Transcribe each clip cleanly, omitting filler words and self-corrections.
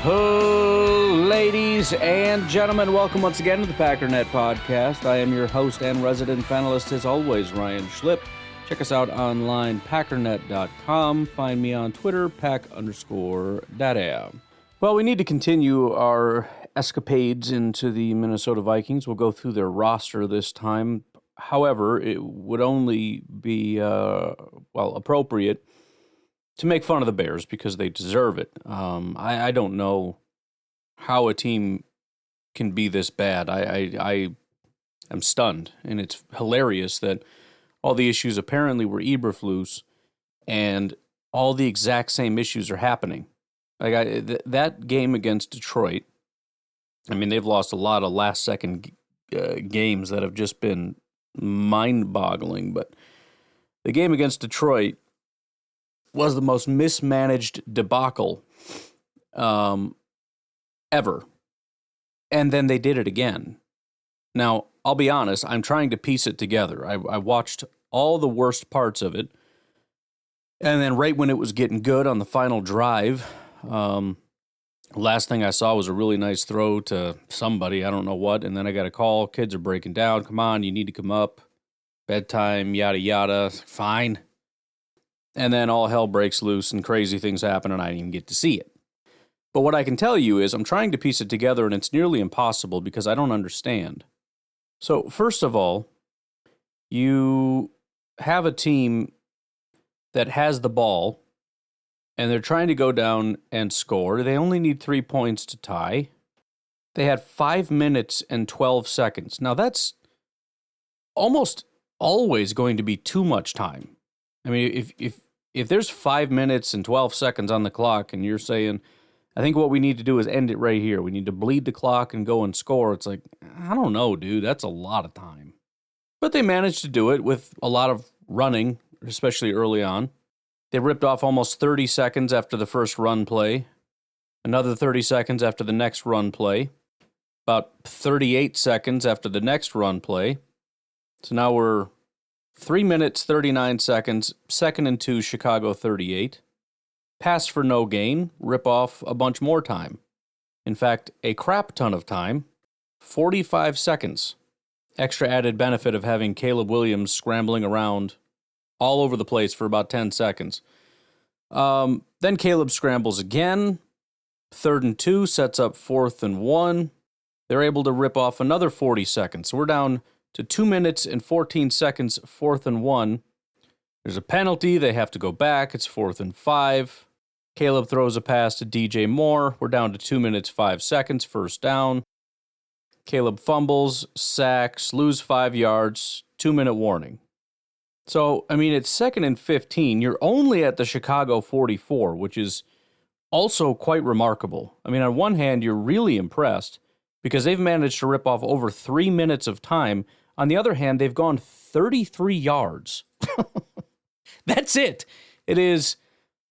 Oh, ladies and gentlemen, welcome once again to the Packernet Podcast. I am your host and resident panelist, as always, Ryan Schlip. Check us out online, packernet.com. Find me on Twitter, pack_data. Well, we need to continue our escapades into the Minnesota Vikings. We'll go through their roster this time. However, it would only be, appropriate to make fun of the Bears because they deserve it. I don't know how a team can be this bad. I am stunned, and it's hilarious that all the issues apparently were Eberflus, and all the exact same issues are happening. That game against Detroit, I mean, they've lost a lot of last-second games that have just been mind-boggling, but the game against Detroit was the most mismanaged debacle ever. And then they did it again. Now, I'll be honest, I'm trying to piece it together. I watched all the worst parts of it, and then right when it was getting good on the final drive, last thing I saw was a really nice throw to somebody, I don't know what, and then I got a call, kids are breaking down, come on, you need to come up, bedtime, yada yada, fine. And then all hell breaks loose and crazy things happen and I didn't even get to see it. But what I can tell you is I'm trying to piece it together and it's nearly impossible because I don't understand. So first of all, you have a team that has the ball and they're trying to go down and score. They only need 3 points to tie. They had 5 minutes and 12 seconds. Now that's almost always going to be too much time. I mean, if there's 5 minutes and 12 seconds on the clock and you're saying, I think what we need to do is end it right here. We need to bleed the clock and go and score. It's like, I don't know, dude. That's a lot of time. But they managed to do it with a lot of running, especially early on. They ripped off almost 30 seconds after the first run play, another 30 seconds after the next run play, about 38 seconds after the next run play. So now we're 3 minutes, 39 seconds, 2nd and 2, Chicago 38. Pass for no gain, rip off a bunch more time. In fact, a crap ton of time, 45 seconds. Extra added benefit of having Caleb Williams scrambling around all over the place for about 10 seconds. Then Caleb scrambles again. 3rd and 2 sets up 4th and 1. They're able to rip off another 40 seconds. So we're down to 2 minutes and 14 seconds, 4th and 1. There's a penalty. They have to go back. It's 4th and 5. Caleb throws a pass to DJ Moore. We're down to 2 minutes, 5 seconds, 1st down. Caleb fumbles, sacks, lose 5 yards, 2-minute warning. So, I mean, it's 2nd and 15. You're only at the Chicago 44, which is also quite remarkable. I mean, on one hand, you're really impressed because they've managed to rip off over 3 minutes of time. On the other hand, they've gone 33 yards. That's it. It is,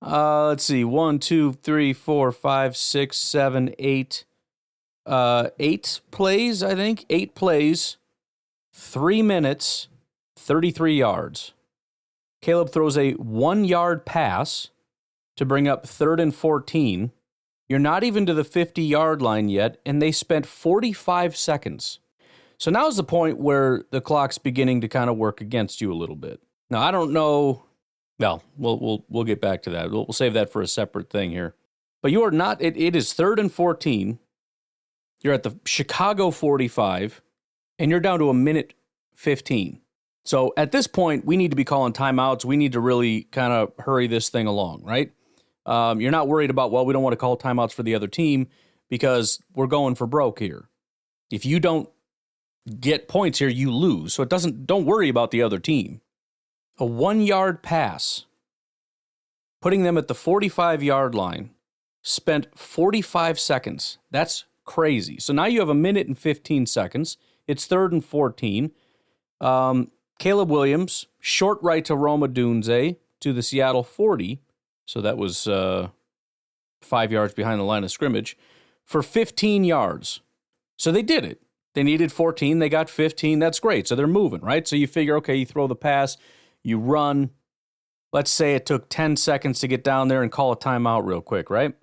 let's see, 1, 2, 3, 4, 5, 6, 7, 8. 8 plays, I think. 8 plays, 3 minutes, 33 yards. Caleb throws a 1-yard pass to bring up 3rd and 14. You're not even to the 50-yard line yet, and they spent 45 seconds. So now's the point where the clock's beginning to kind of work against you a little bit. Now, I don't know. Well, we'll get back to that. We'll save that for a separate thing here. But you are not. It is 3rd and 14. You're at the Chicago 45, and you're down to 1 minute 15. So at this point, we need to be calling timeouts. We need to really kind of hurry this thing along, right? You're not worried about, well, we don't want to call timeouts for the other team because we're going for broke here. If you don't get points here, you lose. So don't worry about the other team. A 1-yard pass, putting them at the 45-yard line, spent 45 seconds. That's crazy. So now you have 1 minute and 15 seconds. It's 3rd and 14. Caleb Williams, short right to Roma Dunze to the Seattle 40. So that was 5 yards behind the line of scrimmage for 15 yards. So they did it. They needed 14. They got 15. That's great. So they're moving, right? So you figure, okay, you throw the pass, you run. Let's say it took 10 seconds to get down there and call a timeout real quick, right?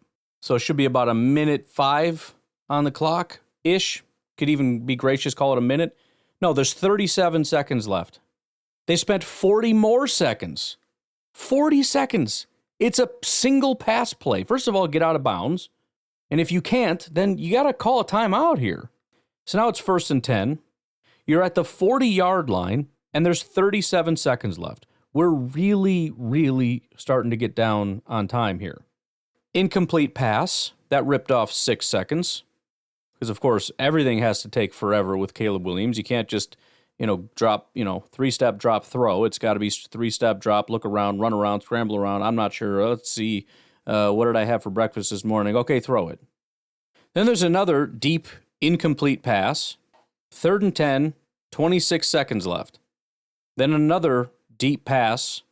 So it should be about a minute 5 on the clock-ish. Could even be gracious, call it a minute. No, there's 37 seconds left. They spent 40 more seconds. 40 seconds. It's a single pass play. First of all, get out of bounds. And if you can't, then you got to call a timeout here. So now it's 1st and 10. You're at the 40-yard line, and there's 37 seconds left. We're really, really starting to get down on time here. Incomplete pass. That ripped off 6 seconds. Because, of course, everything has to take forever with Caleb Williams. You can't just, drop, 3-step drop, throw. It's got to be 3-step drop, look around, run around, scramble around. I'm not sure. Let's see. What did I have for breakfast this morning? Okay, throw it. Then there's another deep, incomplete pass. 3rd and 10, 26 seconds left. Then another deep pass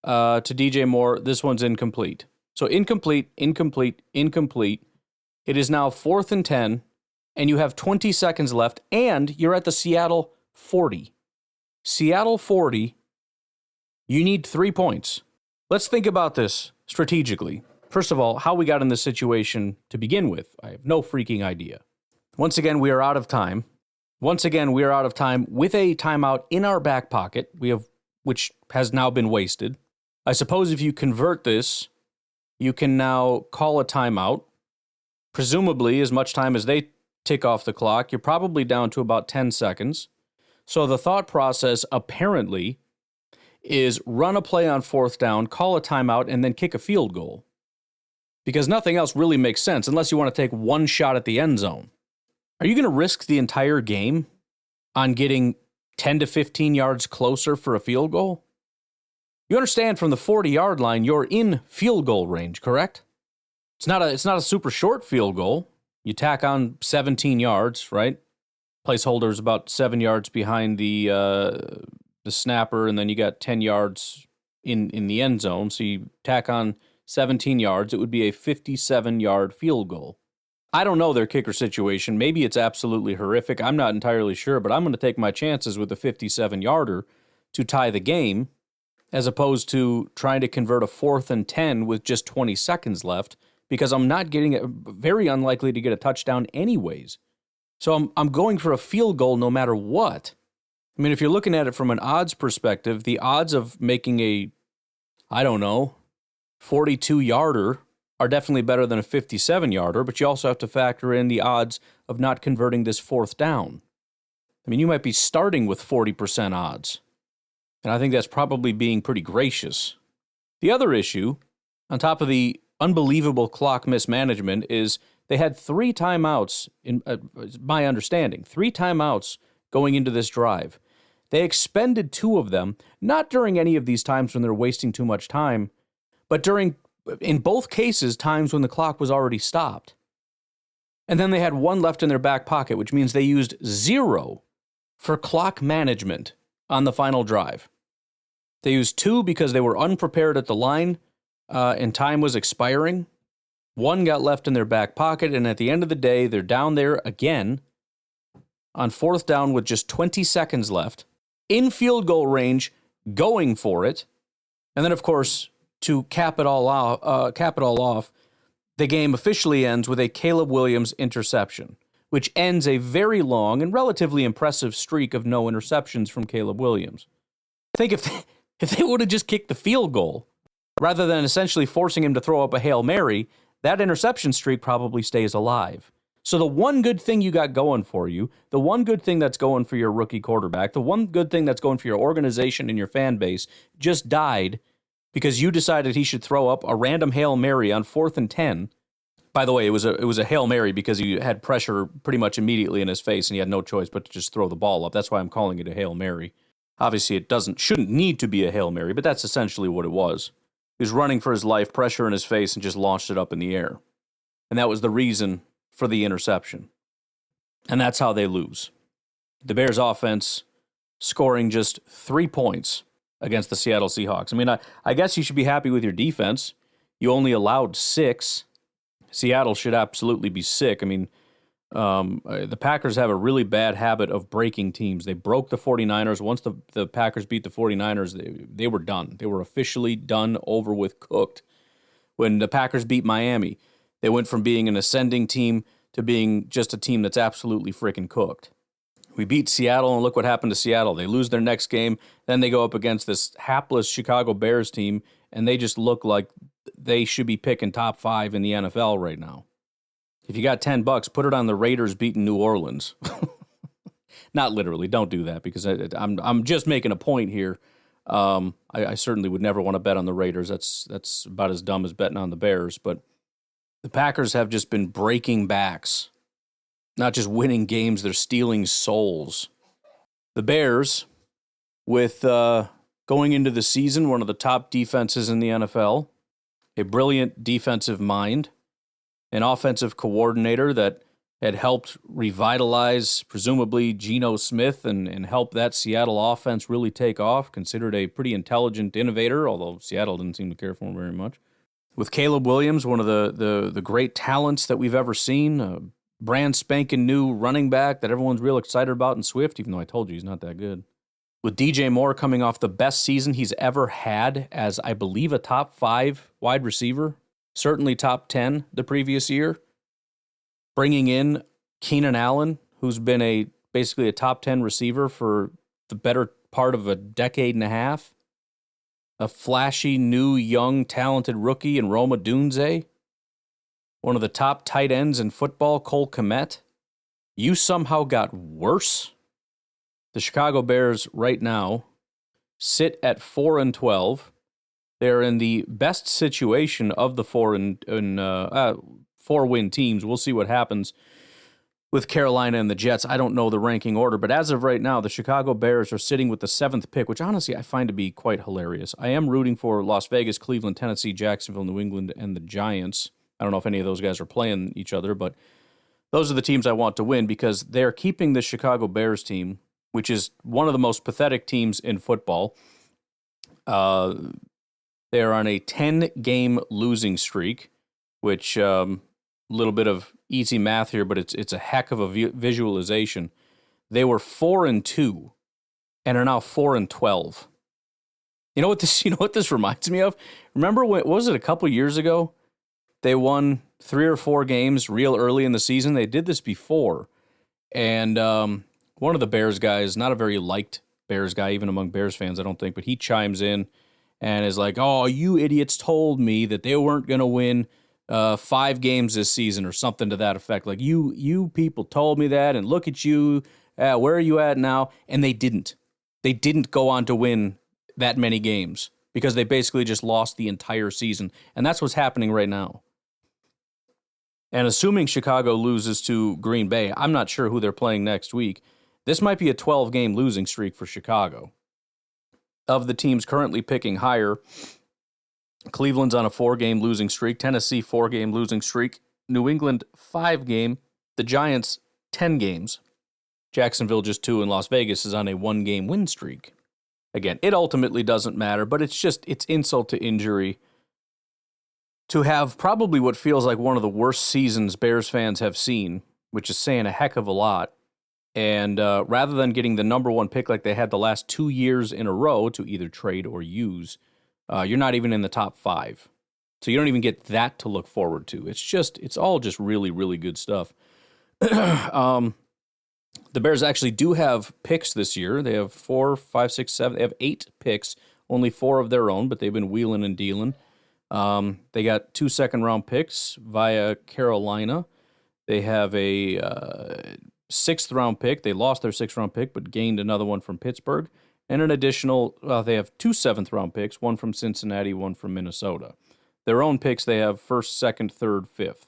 to DJ Moore. This one's incomplete. So incomplete. It is now 4th and 10, and you have 20 seconds left, and you're at the Seattle 40. Seattle 40, you need 3 points. Let's think about this strategically. First of all, how we got in this situation to begin with, I have no freaking idea. Once again, we are out of time. Once again, we are out of time with a timeout in our back pocket, which has now been wasted. I suppose if you convert this, you can now call a timeout. Presumably, as much time as they tick off the clock, you're probably down to about 10 seconds. So the thought process, apparently, is run a play on 4th down, call a timeout, and then kick a field goal. Because nothing else really makes sense unless you want to take one shot at the end zone. Are you going to risk the entire game on getting 10 to 15 yards closer for a field goal? You understand from the 40-yard line, you're in field goal range, correct? It's not a super short field goal. You tack on 17 yards, right? Placeholder's about 7 yards behind the snapper, and then you got 10 yards in the end zone. So you tack on 17 yards. It would be a 57-yard field goal. I don't know their kicker situation. Maybe it's absolutely horrific. I'm not entirely sure, but I'm going to take my chances with a 57-yarder to tie the game, as opposed to trying to convert a 4th and 10 with just 20 seconds left, because I'm not very unlikely to get a touchdown anyways. So I'm going for a field goal no matter what. I mean, if you're looking at it from an odds perspective, the odds of making a, 42-yarder are definitely better than a 57-yarder, but you also have to factor in the odds of not converting this 4th down. I mean, you might be starting with 40% odds, and I think that's probably being pretty gracious. The other issue, on top of the unbelievable clock mismanagement, is they had 3 timeouts, in my understanding, 3 timeouts going into this drive. They expended 2 of them, not during any of these times when they're wasting too much time, but in both cases, times when the clock was already stopped. And then they had 1 left in their back pocket, which means they used 0 for clock management on the final drive. They used 2 because they were unprepared at the line and time was expiring. 1 got left in their back pocket, and at the end of the day, they're down there again on 4th down with just 20 seconds left, in field goal range, going for it. And then, of course, to cap it all off, the game officially ends with a Caleb Williams interception, which ends a very long and relatively impressive streak of no interceptions from Caleb Williams. I think if they would have just kicked the field goal, rather than essentially forcing him to throw up a Hail Mary, that interception streak probably stays alive. So the one good thing you got going for you, the one good thing that's going for your rookie quarterback, the one good thing that's going for your organization and your fan base just died because you decided he should throw up a random Hail Mary on 4th and 10. By the way, it was a Hail Mary because he had pressure pretty much immediately in his face and he had no choice but to just throw the ball up. That's why I'm calling it a Hail Mary. Obviously, it shouldn't need to be a Hail Mary, but that's essentially what it was. He was running for his life, pressure in his face, and just launched it up in the air. And that was the reason for the interception. And that's how they lose. The Bears offense scoring just 3 points against the Seattle Seahawks. I mean, I guess you should be happy with your defense. You only allowed 6. Seattle should absolutely be sick. I mean, the Packers have a really bad habit of breaking teams. They broke the 49ers. Once the Packers beat the 49ers, they were done. They were officially done, over with, cooked. When the Packers beat Miami, They went from being an ascending team to being just a team that's absolutely freaking cooked. We beat Seattle, and look what happened to Seattle. They lose their next game, then they go up against this hapless Chicago Bears team, and they just look like they should be picking top 5 in the NFL right now. If you got $10, put it on the Raiders beating New Orleans. Not literally, don't do that, because I'm just making a point here. I certainly would never want to bet on the Raiders. That's about as dumb as betting on the Bears. But the Packers have just been breaking backs. Not just winning games, they're stealing souls. The Bears, with going into the season, one of the top defenses in the NFL, a brilliant defensive mind, an offensive coordinator that had helped revitalize, presumably, Geno Smith and help that Seattle offense really take off, considered a pretty intelligent innovator, although Seattle didn't seem to care for him very much. With Caleb Williams, one of the great talents that we've ever seen, brand spanking new running back that everyone's real excited about in Swift, even though I told you he's not that good. With DJ Moore coming off the best season he's ever had as, I believe, a top 5 wide receiver, certainly top 10 the previous year. Bringing in Keenan Allen, who's been basically a top 10 receiver for the better part of a decade and a half. A flashy, new, young, talented rookie in Roma Dunze. One of the top tight ends in football, Cole Kmet. You somehow got worse. The Chicago Bears right now sit at 4-12. They're in the best situation of the 4-win teams. We'll see what happens with Carolina and the Jets. I don't know the ranking order, but as of right now, the Chicago Bears are sitting with the 7th pick, which honestly I find to be quite hilarious. I am rooting for Las Vegas, Cleveland, Tennessee, Jacksonville, New England, and the Giants. I don't know if any of those guys are playing each other, but those are the teams I want to win because they're keeping the Chicago Bears team, which is one of the most pathetic teams in football. They are on a 10-game losing streak, which little bit of easy math here, but it's a heck of a visualization. They were 4-2 and are now 4-12. You know what this reminds me of? Remember what was it, a couple years ago? They won 3 or 4 games real early in the season. They did this before. And one of the Bears guys, not a very liked Bears guy, even among Bears fans, I don't think, but he chimes in and is like, "Oh, you idiots told me that they weren't going to win 5 games this season," or something to that effect. Like, you people told me that, and look at you. Where are you at now? And they didn't. They didn't go on to win that many games because they basically just lost the entire season. And that's what's happening right now. And assuming Chicago loses to Green Bay, I'm not sure who they're playing next week. This might be a 12-game losing streak for Chicago. Of the teams currently picking higher, Cleveland's on a 4-game losing streak, Tennessee 4-game losing streak, New England 5-game, the Giants 10 games, Jacksonville just 2, and Las Vegas is on a 1-game win streak. Again, it ultimately doesn't matter, but it's insult to injury to have probably what feels like one of the worst seasons Bears fans have seen, which is saying a heck of a lot. And rather than getting the number 1 pick like they had the last 2 years in a row to either trade or use, you're not even in the top 5. So you don't even get that to look forward to. It's all just really, really good stuff. The Bears actually do have picks this year. They have 4, 5, 6, 7. They have 8 picks, only 4 of their own, but they've been wheeling and dealing. They got 2 second-round picks via Carolina. They have a 6th-round pick. They lost their 6th-round pick, but gained another one from Pittsburgh. And an additional, they have 2 7th-round picks, one from Cincinnati, one from Minnesota. Their own picks, they have 1st, 2nd, 3rd, 5th.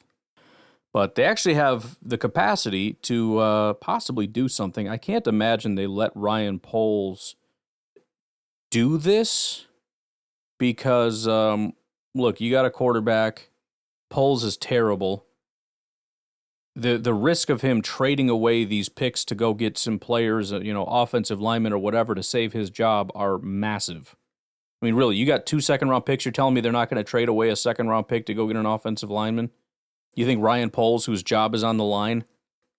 But they actually have the capacity to possibly do something. I can't imagine they let Ryan Poles do this because, look, you got a quarterback. Poles is terrible. The risk of him trading away these picks to go get some players, offensive linemen or whatever to save his job are massive. I mean, really, you got 2 second-round picks. You're telling me they're not going to trade away a 2nd-round pick to go get an offensive lineman? You think Ryan Poles, whose job is on the line,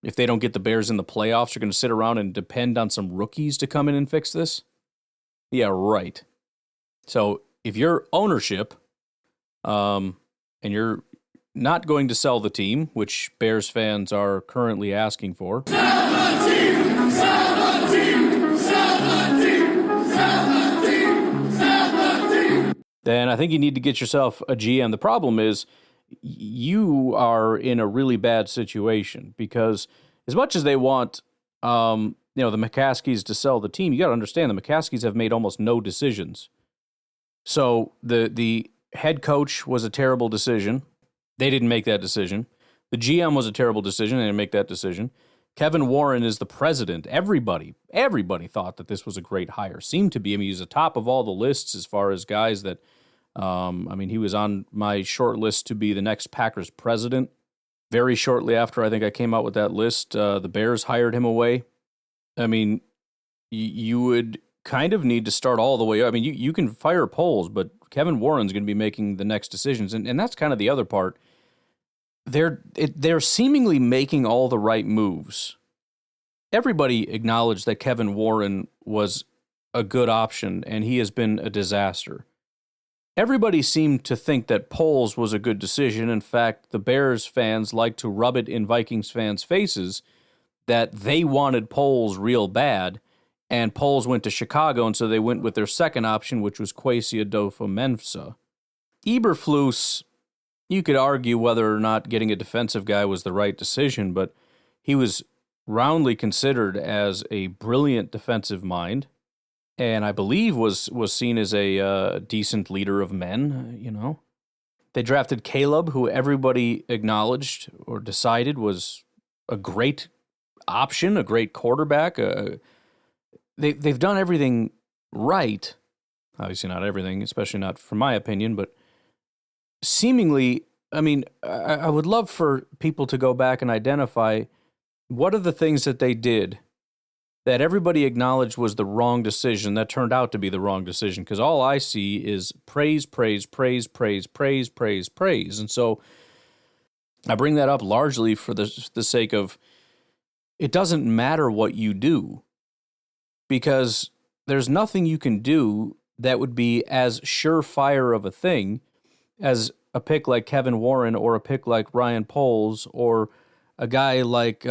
if they don't get the Bears in the playoffs, are going to sit around and depend on some rookies to come in and fix this? Yeah, right. So if you're ownership, and you're not going to sell the team, which Bears fans are currently asking for. Then I think you need to get yourself a GM. The problem is you are in a really bad situation because as much as they want, the McCaskies to sell the team, you got to understand the McCaskies have made almost no decisions. So the head coach was a terrible decision. They didn't make that decision. The GM was a terrible decision. They didn't make that decision. Kevin Warren is the president. Everybody thought that this was a great hire. Seemed to be. I mean, he's the top of all the lists as far as guys that, he was on my short list to be the next Packers president. Very shortly after I think I came out with that list, the Bears hired him away. I mean, you would kind of need to start all the way up. I mean, you can fire Poles, but Kevin Warren's going to be making the next decisions. And that's kind of the other part. They're seemingly making all the right moves. Everybody acknowledged that Kevin Warren was a good option, and he has been a disaster. Everybody seemed to think that Poles was a good decision. In fact, the Bears fans like to rub it in Vikings fans' faces that they wanted Poles real bad, and Poles went to Chicago, and so they went with their second option, which was Kwesi Adofo-Mensah. Eberflus, you could argue whether or not getting a defensive guy was the right decision, but he was roundly considered as a brilliant defensive mind, and I believe was seen as a decent leader of men, They drafted Caleb, who everybody acknowledged or decided was a great option, a great quarterback. They've done everything right. Obviously not everything, especially not from my opinion, but seemingly, I mean, I would love for people to go back and identify what are the things that they did that everybody acknowledged was the wrong decision that turned out to be the wrong decision, because all I see is praise, praise, praise, praise, praise, praise, praise. And so I bring that up largely for the sake of it doesn't matter what you do, because there's nothing you can do that would be as surefire of a thing as a pick like Kevin Warren or a pick like Ryan Poles or a guy like,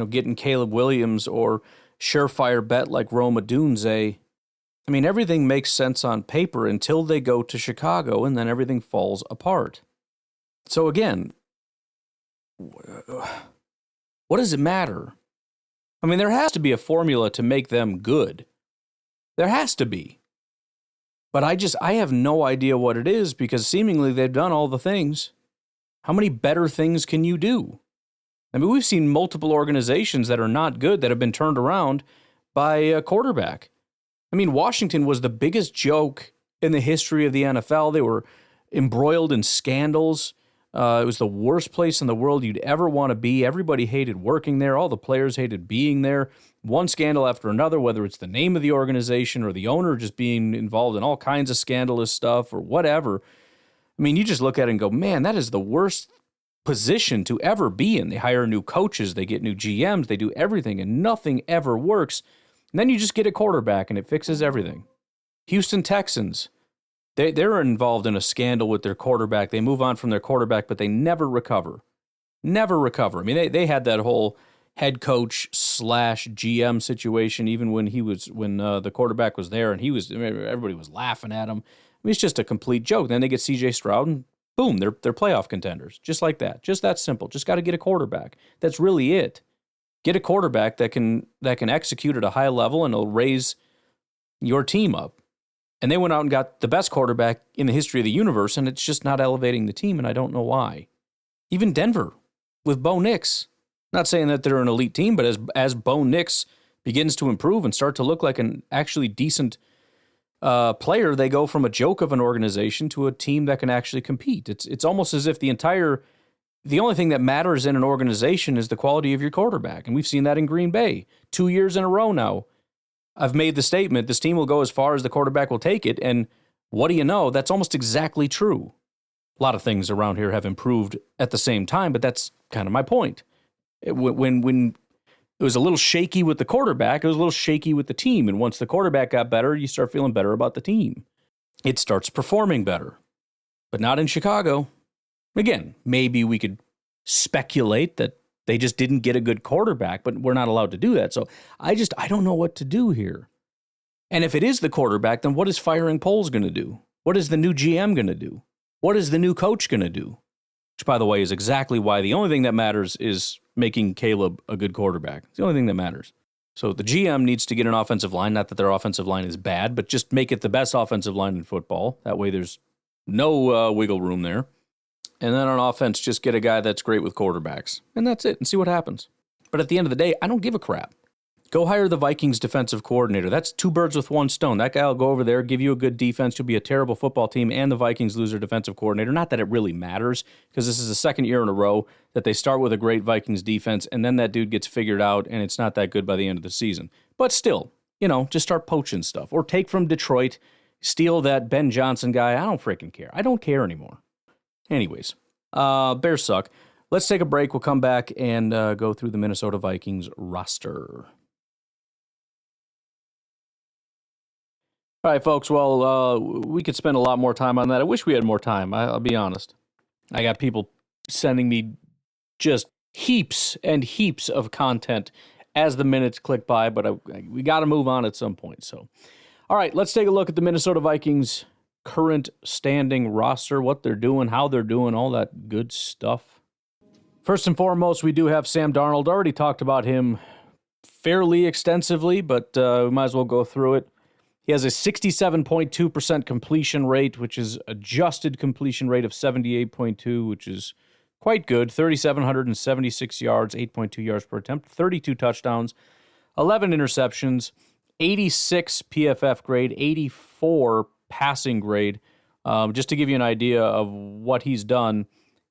getting Caleb Williams or surefire bet like Rome Odunze. I mean, everything makes sense on paper until they go to Chicago, and then everything falls apart. So again, what does it matter? I mean, there has to be a formula to make them good. There has to be. But I have no idea what it is, because seemingly they've done all the things. How many better things can you do? I mean, we've seen multiple organizations that are not good that have been turned around by a quarterback. I mean, Washington was the biggest joke in the history of the NFL. They were embroiled in scandals. It was the worst place in the world you'd ever want to be. Everybody hated working there. All the players hated being there. One scandal after another, whether it's the name of the organization or the owner just being involved in all kinds of scandalous stuff or whatever. I mean, you just look at it and go, man, that is the worst position to ever be in. They hire new coaches, they get new GMs, they do everything, and nothing ever works. And then you just get a quarterback, and it fixes everything. Houston Texans, they're involved in a scandal with their quarterback. They move on from their quarterback, but they never recover. Never recover. I mean, they had that whole head coach / GM situation, even when the quarterback was there, and everybody was laughing at him. I mean, it's just a complete joke. Then they get C.J. Stroud, and boom, they're playoff contenders. Just like that. Just that simple. Just got to get a quarterback. That's really it. Get a quarterback that can execute at a high level, and it'll raise your team up. And they went out and got the best quarterback in the history of the universe, and it's just not elevating the team, and I don't know why. Even Denver with Bo Nix. Not saying that they're an elite team, but as Bo Nix begins to improve and start to look like an actually decent player, they go from a joke of an organization to a team that can actually compete. It's almost as if the only thing that matters in an organization is the quality of your quarterback. And we've seen that in Green Bay 2 years in a row now. I've made the statement, this team will go as far as the quarterback will take it. And what do you know? That's almost exactly true. A lot of things around here have improved at the same time, but that's kind of my point. When it was a little shaky with the quarterback, it was a little shaky with the team. And once the quarterback got better, you start feeling better about the team. It starts performing better. But not in Chicago. Again, maybe we could speculate that they just didn't get a good quarterback, but we're not allowed to do that. So I don't know what to do here. And if it is the quarterback, then what is firing Poles going to do? What is the new GM going to do? What is the new coach going to do? Which, by the way, is exactly why the only thing that matters is making Caleb a good quarterback. It's the only thing that matters. So the GM needs to get an offensive line. Not that their offensive line is bad, but just make it the best offensive line in football. That way there's no wiggle room there. And then on offense, just get a guy that's great with quarterbacks. And that's it, and see what happens. But at the end of the day, I don't give a crap. Go hire the Vikings defensive coordinator. That's two birds with one stone. That guy will go over there, give you a good defense. You'll be a terrible football team, and the Vikings lose their defensive coordinator. Not that it really matters, because this is the second year in a row that they start with a great Vikings defense, and then that dude gets figured out, and it's not that good by the end of the season. But still, just start poaching stuff. Or take from Detroit, steal that Ben Johnson guy. I don't freaking care. I don't care anymore. Anyways, Bears suck. Let's take a break. We'll come back and go through the Minnesota Vikings roster. All right, folks. Well, we could spend a lot more time on that. I wish we had more time. I'll be honest. I got people sending me just heaps and heaps of content as the minutes click by, but we got to move on at some point. So, all right, let's take a look at the Minnesota Vikings current standing roster, what they're doing, how they're doing, all that good stuff. First and foremost, we do have Sam Darnold. Already talked about him fairly extensively, but we might as well go through it. He has a 67.2% completion rate, which is adjusted completion rate of 78.2, which is quite good. 3,776 yards, 8.2 yards per attempt, 32 touchdowns, 11 interceptions, 86 PFF grade, 84 passing grade. Just to give you an idea of what he's done,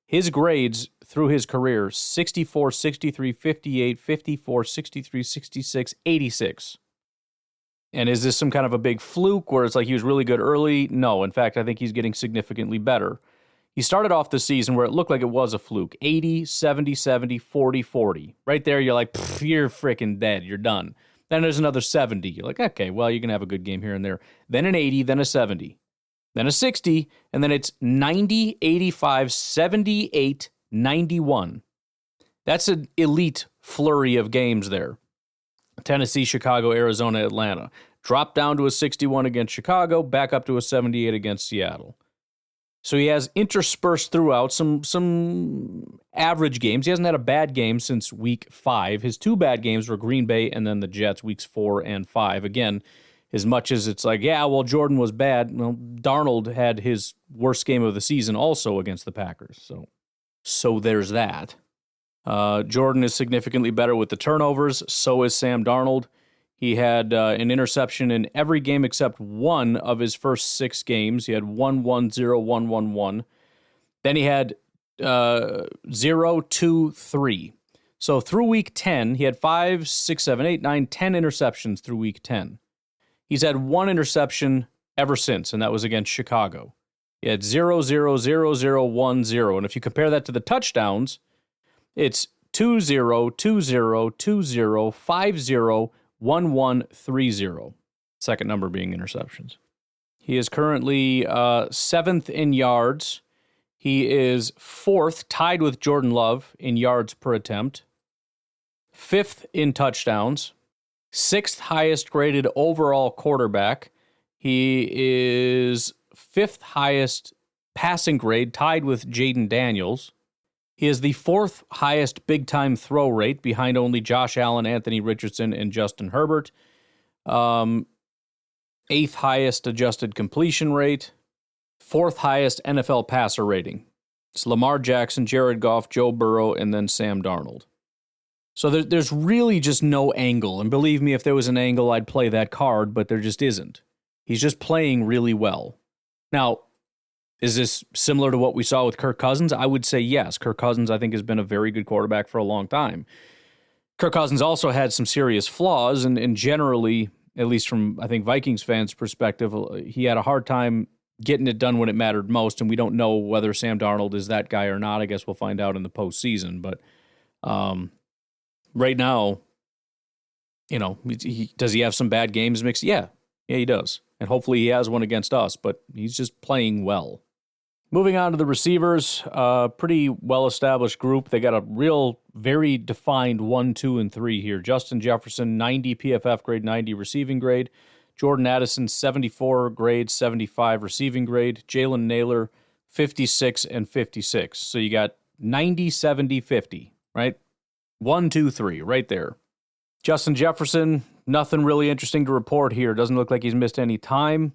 his grades through his career, 64, 63, 58, 54, 63, 66, 86. And is this some kind of a big fluke where it's like he was really good early? No. In fact, I think he's getting significantly better. He started off the season where it looked like it was a fluke. 80, 70, 70, 40, 40. Right there, you're like, you're freaking dead. You're done. Then there's another 70. You're like, okay, well, you can have a good game here and there. Then an 80, then a 70. Then a 60, and then it's 90, 85, 78, 91. That's an elite flurry of games there. Tennessee, Chicago, Arizona, Atlanta. Dropped down to a 61 against Chicago, back up to a 78 against Seattle. So he has interspersed throughout some average games. He hasn't had a bad game since week 5. His two bad games were Green Bay and then the Jets, weeks 4 and 5. Again, as much as it's like, yeah, well, Jordan was bad. Well, Darnold had his worst game of the season also against the Packers. So there's that. Jordan is significantly better with the turnovers. So is Sam Darnold. He had an interception in every game except one of his first 6 games. He had 1-1-0, 1-1-1. Then he had 0-2-3. So through week 10, he had 5, 6, 7, 8, 9, 10 interceptions through week 10. He's had 1 interception ever since, and that was against Chicago. He had 0, 0, 0, 0, 1, 0. And if you compare that to the touchdowns, it's 2-0, 2-0, 2-0, 5-0, 1-1, 3-0. Second number being interceptions. He is currently 7th in yards. He is 4th, tied with Jordan Love in yards per attempt. 5th in touchdowns. 6th highest graded overall quarterback. He is 5th highest passing grade, tied with Jaden Daniels. He is the 4th highest big-time throw rate, behind only Josh Allen, Anthony Richardson, and Justin Herbert. 8th highest adjusted completion rate. 4th highest NFL passer rating. It's Lamar Jackson, Jared Goff, Joe Burrow, and then Sam Darnold. So there's really just no angle. And believe me, if there was an angle, I'd play that card, but there just isn't. He's just playing really well. Now, is this similar to what we saw with Kirk Cousins? I would say yes. Kirk Cousins, I think, has been a very good quarterback for a long time. Kirk Cousins also had some serious flaws, and generally, at least from, I think, Vikings fans' perspective, he had a hard time getting it done when it mattered most, and we don't know whether Sam Darnold is that guy or not. I guess we'll find out in the postseason, but right now, does he have some bad games mixed? Yeah, he does. And hopefully he has one against us, but he's just playing well. Moving on to the receivers, pretty well-established group. They got a real, very defined 1, 2, and 3 here. Justin Jefferson, 90 PFF grade, 90 receiving grade. Jordan Addison, 74 grade, 75 receiving grade. Jalen Naylor, 56 and 56. So you got 90, 70, 50, right? 1, 2, 3, right there. Justin Jefferson, nothing really interesting to report here. Doesn't look like he's missed any time.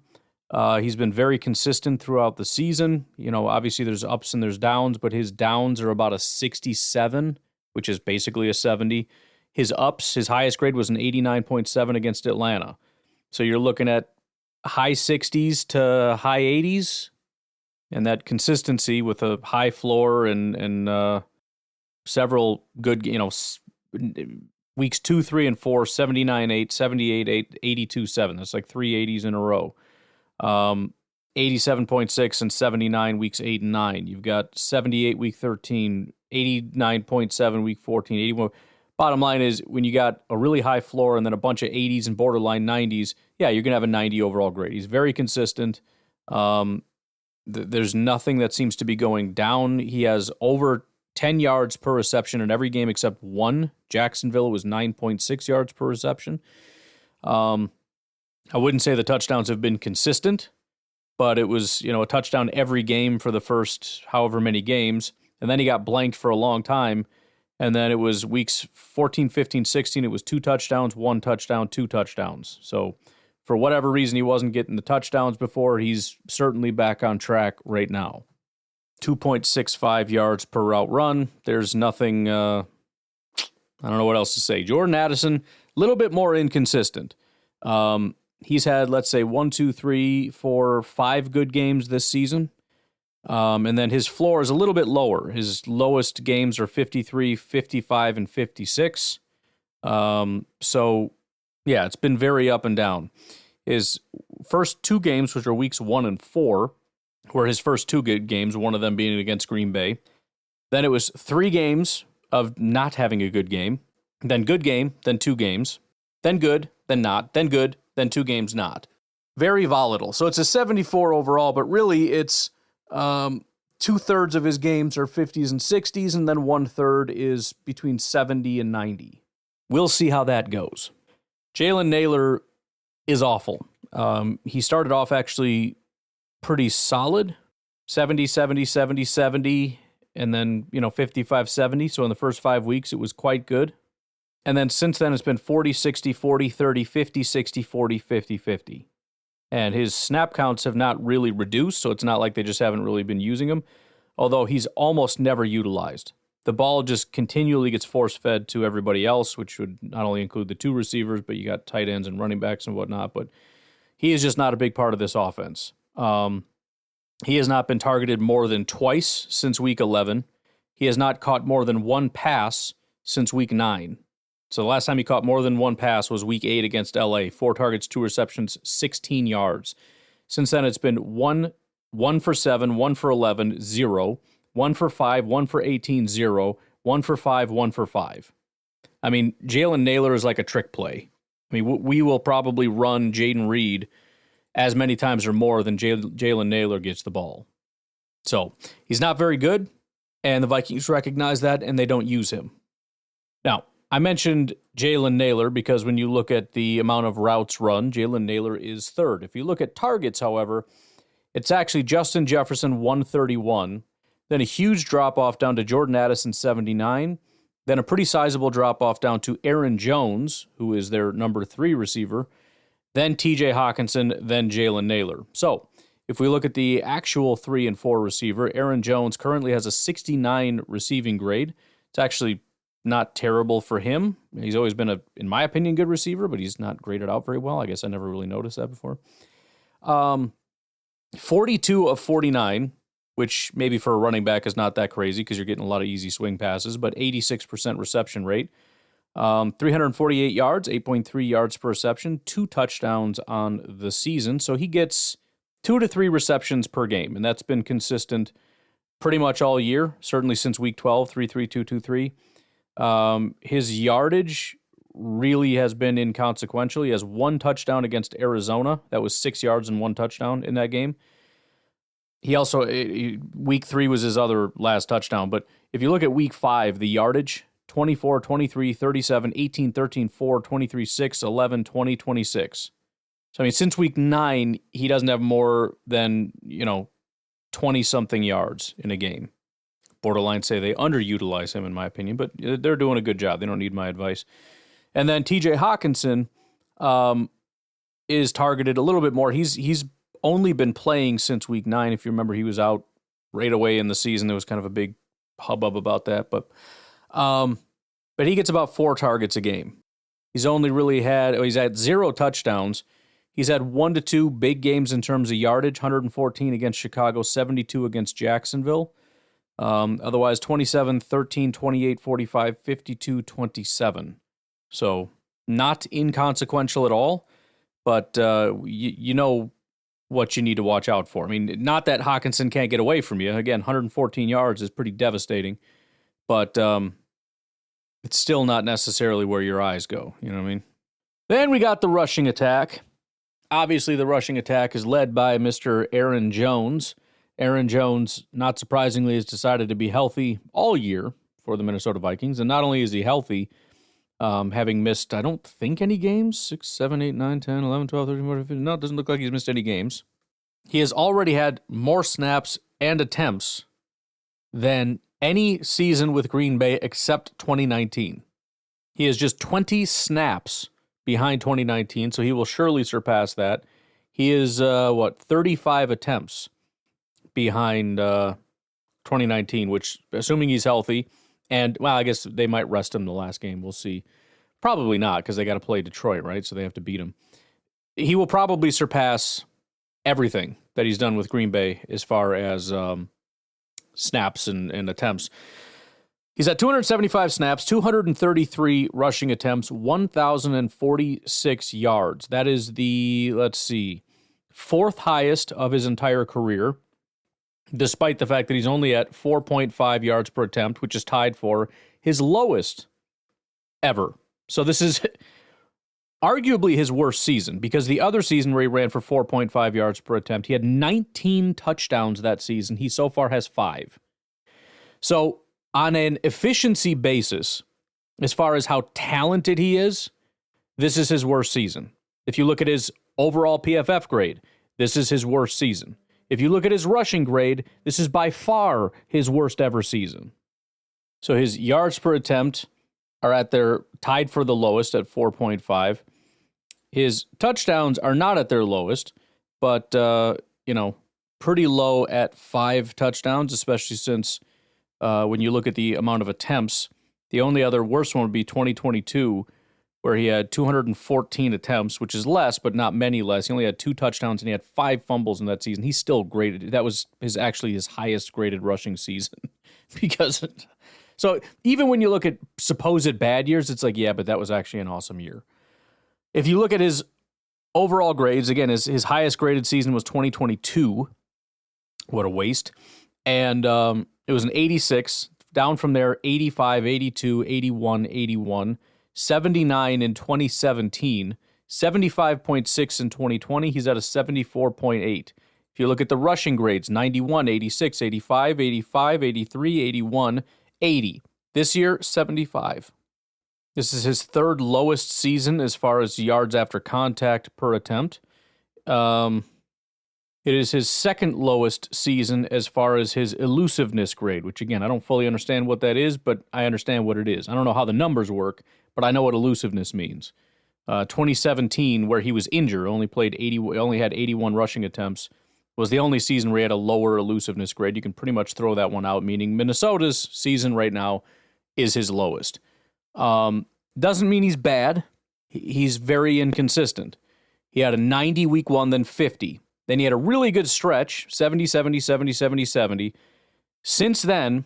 He's been very consistent throughout the season. You know, obviously there's ups and there's downs, but his downs are about a 67, which is basically a 70. His ups, his highest grade was an 89.7 against Atlanta. So you're looking at high 60s to high 80s, and that consistency with a high floor and several good, weeks 2, 3, and 4, 79.8, 78.8, 82.7. That's like 3 80s in a row. 87.6 and 79 weeks 8 and 9. You've got 78 week 13, 89.7 week 14, 81. Bottom line is, when you got a really high floor and then a bunch of 80s and borderline 90s, yeah, you're going to have a 90 overall grade. He's very consistent. There's nothing that seems to be going down. He has over 10 yards per reception in every game except one. Jacksonville was 9.6 yards per reception. I wouldn't say the touchdowns have been consistent, but it was, a touchdown every game for the first however many games. And then he got blanked for a long time. And then it was weeks 14, 15, 16. It was 2 touchdowns, 1 touchdown, 2 touchdowns. So for whatever reason, he wasn't getting the touchdowns before. He's certainly back on track right now. 2.65 yards per route run. There's nothing, I don't know what else to say. Jordan Addison, a little bit more inconsistent. He's had, let's say, 1, 2, 3, 4, 5 good games this season. And then his floor is a little bit lower. His lowest games are 53, 55, and 56. So, yeah, it's been very up and down. His first 2 games, which are weeks 1 and 4, were his first 2 good games, one of them being against Green Bay. Then it was 3 games of not having a good game, then good game, then 2 games, then good, then not, then good, then 2 games not. Very volatile. So it's a 74 overall, but really it's 2/3 of his games are 50s and 60s, and then 1/3 is between 70 and 90. We'll see how that goes. Jalen Naylor is awful. He started off actually pretty solid, 70, 70, 70, 70, and then, 55, 70. So in the first 5 weeks, it was quite good. And then since then, it's been 40, 60, 40, 30, 50, 60, 40, 50, 50. And his snap counts have not really reduced, so it's not like they just haven't really been using him, although he's almost never utilized. The ball just continually gets force-fed to everybody else, which would not only include the 2 receivers, but you got tight ends and running backs and whatnot, but he is just not a big part of this offense. He has not been targeted more than twice since week 11. He has not caught more than 1 pass since week 9. So the last time he caught more than 1 pass was week 8 against LA. 4 targets, 2 receptions, 16 yards. Since then, it's been 1 for 7, 1 for 11, 0, 1 for 5, 1 for 18, 0, 1 for 5, 1 for 5. I mean, Jalen Naylor is like a trick play. I mean, we will probably run Jaden Reed as many times or more than Jalen Naylor gets the ball. So he's not very good, and the Vikings recognize that, and they don't use him. Now, I mentioned Jalen Naylor because when you look at the amount of routes run, Jalen Naylor is 3rd. If you look at targets, however, it's actually Justin Jefferson, 131, then a huge drop-off down to Jordan Addison, 79, then a pretty sizable drop-off down to Aaron Jones, who is their number 3 receiver, then TJ Hawkinson, then Jalen Naylor. So if we look at the actual 3 and 4 receiver, Aaron Jones currently has a 69 receiving grade. It's actually not terrible for him. He's always been in my opinion, good receiver, but he's not graded out very well. I guess I never really noticed that before. 42 of 49, which maybe for a running back is not that crazy because you're getting a lot of easy swing passes, but 86% reception rate. 348 yards, 8.3 yards per reception, 2 touchdowns on the season. So he gets 2 to 3 receptions per game, and that's been consistent pretty much all year, certainly since week 12, 3-3-2-2-3. His yardage really has been inconsequential. He has 1 touchdown against Arizona. That was 6 yards and 1 touchdown in that game. He also, week 3 was his other last touchdown. But if you look at week 5, the yardage, 24, 23, 37, 18, 13, 4, 23, 6, 11, 20, 26. So, I mean, since week 9, he doesn't have more than, 20-something yards in a game. Borderline say they underutilize him, in my opinion, but they're doing a good job. They don't need my advice. And then TJ Hawkinson is targeted a little bit more. He's only been playing since week 9. If you remember, he was out right away in the season. There was kind of a big hubbub about that. But he gets about 4 targets a game. He's had 0 touchdowns. He's had 1 to 2 big games in terms of yardage, 114 against Chicago, 72 against Jacksonville. Otherwise, 27, 13, 28, 45, 52, 27. So not inconsequential at all, but you know what you need to watch out for. I mean, not that Hawkinson can't get away from you. Again, 114 yards is pretty devastating, but it's still not necessarily where your eyes go. You know what I mean? Then we got the rushing attack. Obviously, the rushing attack is led by Mr. Aaron Jones. Aaron Jones, not surprisingly, has decided to be healthy all year for the Minnesota Vikings. And not only is he healthy, having missed, I don't think, any games, 6, 7, 8, 9, 10, 11, 12, 13, 14, 15. No, it doesn't look like he's missed any games. He has already had more snaps and attempts than any season with Green Bay except 2019. He is just 20 snaps behind 2019, so he will surely surpass that. He is, 35 attempts behind 2019, which, assuming he's healthy, and, well, I guess they might rest him the last game. We'll see. Probably not, because they got to play Detroit, right? So they have to beat him. He will probably surpass everything that he's done with Green Bay as far as snaps and attempts. He's at 275 snaps, 233 rushing attempts, 1,046 yards. That is the, 4th highest of his entire career, despite the fact that he's only at 4.5 yards per attempt, which is tied for his lowest ever. So this is arguably his worst season, because the other season where he ran for 4.5 yards per attempt, he had 19 touchdowns that season. He so far has 5. So on an efficiency basis, as far as how talented he is, this is his worst season. If you look at his overall PFF grade, this is his worst season. If you look at his rushing grade, this is by far his worst ever season. So his yards per attempt are at their tied for the lowest at 4.5. His touchdowns are not at their lowest, but, pretty low at 5 touchdowns, especially since when you look at the amount of attempts. The only other worst one would be 2022, where he had 214 attempts, which is less, but not many less. He only had 2 touchdowns, and he had 5 fumbles in that season. He's still graded. That was actually his highest graded rushing season. So even when you look at supposed bad years, it's like, yeah, but that was actually an awesome year. If you look at his overall grades, again, his highest graded season was 2022. What a waste. And it was an 86, down from there, 85, 82, 81, 81, 79 in 2017, 75.6 in 2020. He's at a 74.8. If you look at the rushing grades, 91, 86, 85, 85, 83, 81, 80. This year, 75. This is his 3rd lowest season as far as yards after contact per attempt. It is his 2nd lowest season as far as his elusiveness grade, which, again, I don't fully understand what that is, but I understand what it is. I don't know how the numbers work, but I know what elusiveness means. 2017, where he was injured, only had 81 rushing attempts, was the only season where he had a lower elusiveness grade. You can pretty much throw that one out, meaning Minnesota's season right now is his lowest. Doesn't mean he's bad. He's very inconsistent. He had a 90 week 1, then 50. Then he had a really good stretch, 70, 70, 70, 70, 70. Since then,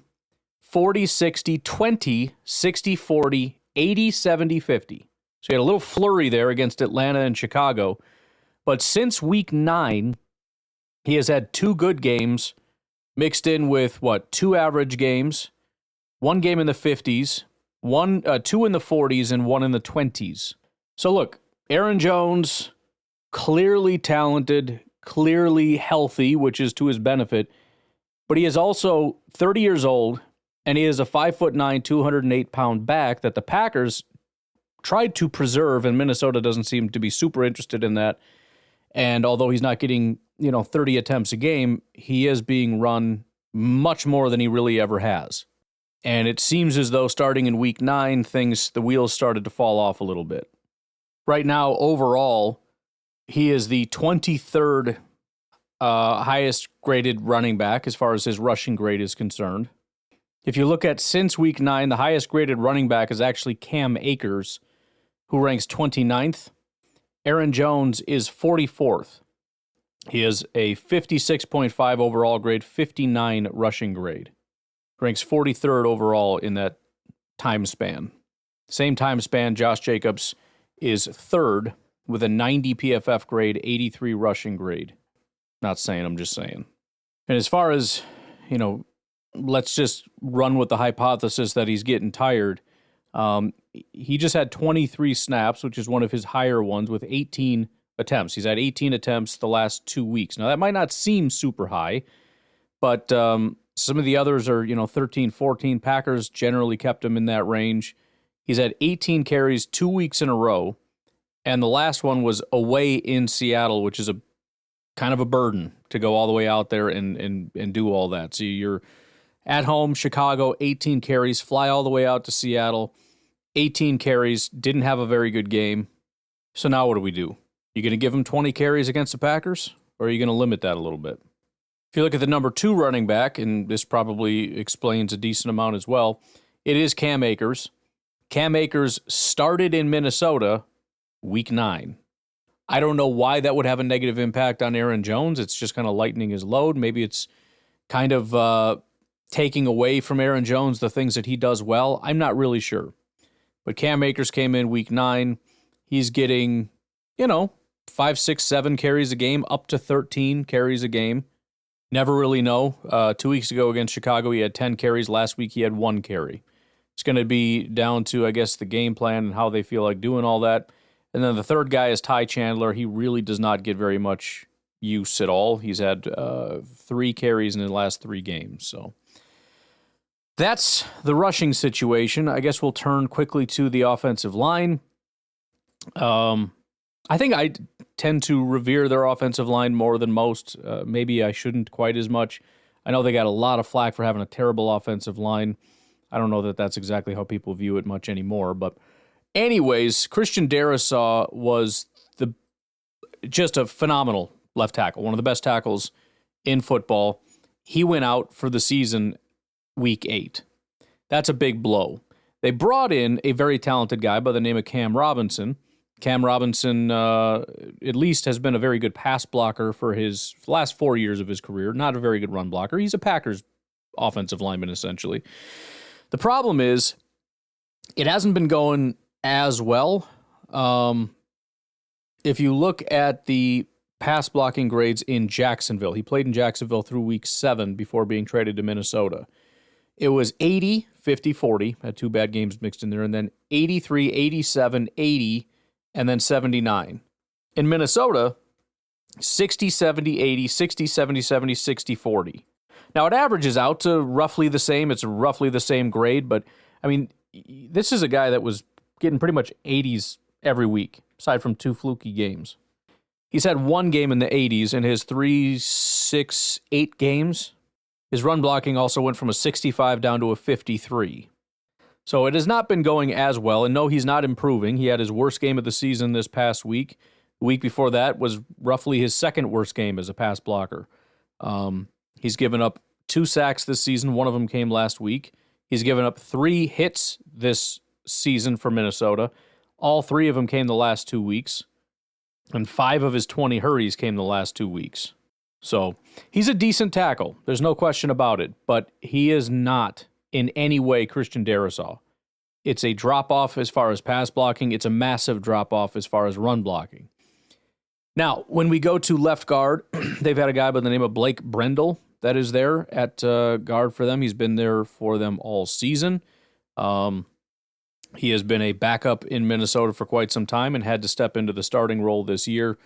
40, 60, 20, 60, 40, 80, 70, 50. So he had a little flurry there against Atlanta and Chicago. But since week 9, he has had 2 good games mixed in with, 2 average games, 1 game in the 50s, 2 in the 40s, and 1 in the 20s. So look, Aaron Jones, clearly talented, clearly healthy, which is to his benefit, but he is also 30 years old, and he is a 5'9", 208-pound back that the Packers tried to preserve, and Minnesota doesn't seem to be super interested in that. And although he's not getting, 30 attempts a game, he is being run much more than he really ever has. And it seems as though starting in week 9, the wheels started to fall off a little bit. Right now, overall, he is the 23rd highest graded running back as far as his rushing grade is concerned. If you look at since week 9, the highest graded running back is actually Cam Akers, who ranks 29th. Aaron Jones is 44th. He is a 56.5 overall grade, 59 rushing grade. Ranks 43rd overall in that time span. Same time span, Josh Jacobs is 3rd with a 90 PFF grade, 83 rushing grade. Not saying, I'm just saying. And as far as, let's just run with the hypothesis that he's getting tired. He just had 23 snaps, which is one of his higher ones, with 18 attempts. He's had 18 attempts the last 2 weeks. Now, that might not seem super high, but some of the others are, 13, 14. Packers generally kept him in that range. He's had 18 carries 2 weeks in a row, and the last one was away in Seattle, which is a kind of a burden to go all the way out there and do all that. So you're at home, Chicago, 18 carries, fly all the way out to Seattle, 18 carries, didn't have a very good game. So now what do? You going to give him 20 carries against the Packers, or are you going to limit that a little bit? If you look at the number 2 running back, and this probably explains a decent amount as well, it is Cam Akers. Cam Akers started in Minnesota week 9. I don't know why that would have a negative impact on Aaron Jones. It's just kind of lightening his load. Maybe it's kind of taking away from Aaron Jones the things that he does well. I'm not really sure. But Cam Akers came in week 9. He's getting, 5, 6, 7 carries a game, up to 13 carries a game. Never really know. 2 weeks ago against Chicago, he had 10 carries. Last week, he had 1 carry. It's going to be down to, I guess, the game plan and how they feel like doing all that. And then the third guy is Ty Chandler. He really does not get very much use at all. He's had 3 carries in the last 3 games. So that's the rushing situation. I guess we'll turn quickly to the offensive line. I think I tend to revere their offensive line more than most. Maybe I shouldn't quite as much. I know they got a lot of flack for having a terrible offensive line. I don't know that that's exactly how people view it much anymore. But anyways, Christian Darrisaw was just a phenomenal left tackle, one of the best tackles in football. He went out for the season week 8. That's a big blow. They brought in a very talented guy by the name of Cam Robinson. Cam Robinson at least has been a very good pass blocker for his last 4 years of his career. Not a very good run blocker. He's a Packers offensive lineman, essentially. The problem is it hasn't been going as well. If you look at the pass blocking grades in Jacksonville, he played in Jacksonville through week 7 before being traded to Minnesota. It was 80, 50, 40, had 2 bad games mixed in there, and then 83, 87, 80, and then 79. In Minnesota, 60, 70, 80, 60, 70, 70, 60, 40. Now, it averages out to roughly the same. It's roughly the same grade, but, I mean, this is a guy that was getting pretty much 80s every week, aside from 2 fluky games. He's had 1 game in the 80s in his 3, 6, 8 games. His run blocking also went from a 65 down to a 53. So it has not been going as well, and no, he's not improving. He had his worst game of the season this past week. The week before that was roughly his second worst game as a pass blocker. He's given up 2 sacks this season. One of them came last week. He's given up 3 hits this season for Minnesota. All 3 of them came the last 2 weeks. And 5 of his 20 hurries came the last 2 weeks. So he's a decent tackle. There's no question about it. But he is not in any way Christian Darrisaw. It's a drop-off as far as pass blocking. It's a massive drop-off as far as run blocking. Now, when we go to left guard, they've had a guy by the name of Blake Brendel that is there at guard for them. He's been there for them all season. He has been a backup in Minnesota for quite some time and had to step into the starting role this year.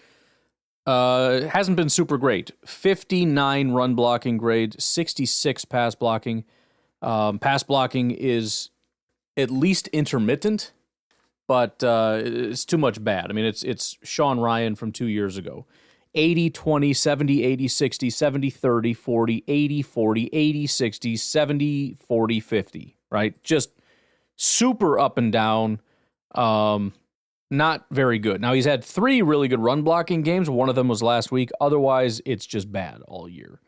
Hasn't been super great. 59 run blocking grade, 66 pass blocking. Pass blocking is at least intermittent, but it's too much bad. I mean, it's Sean Ryan from 2 years ago. 80, 20, 70, 80, 60, 70, 30, 40, 80, 40, 80, 60, 70, 40, 50, right? Just super up and down. Not very good. Now, he's had 3 really good run blocking games. One of them was last week. Otherwise, it's just bad all year.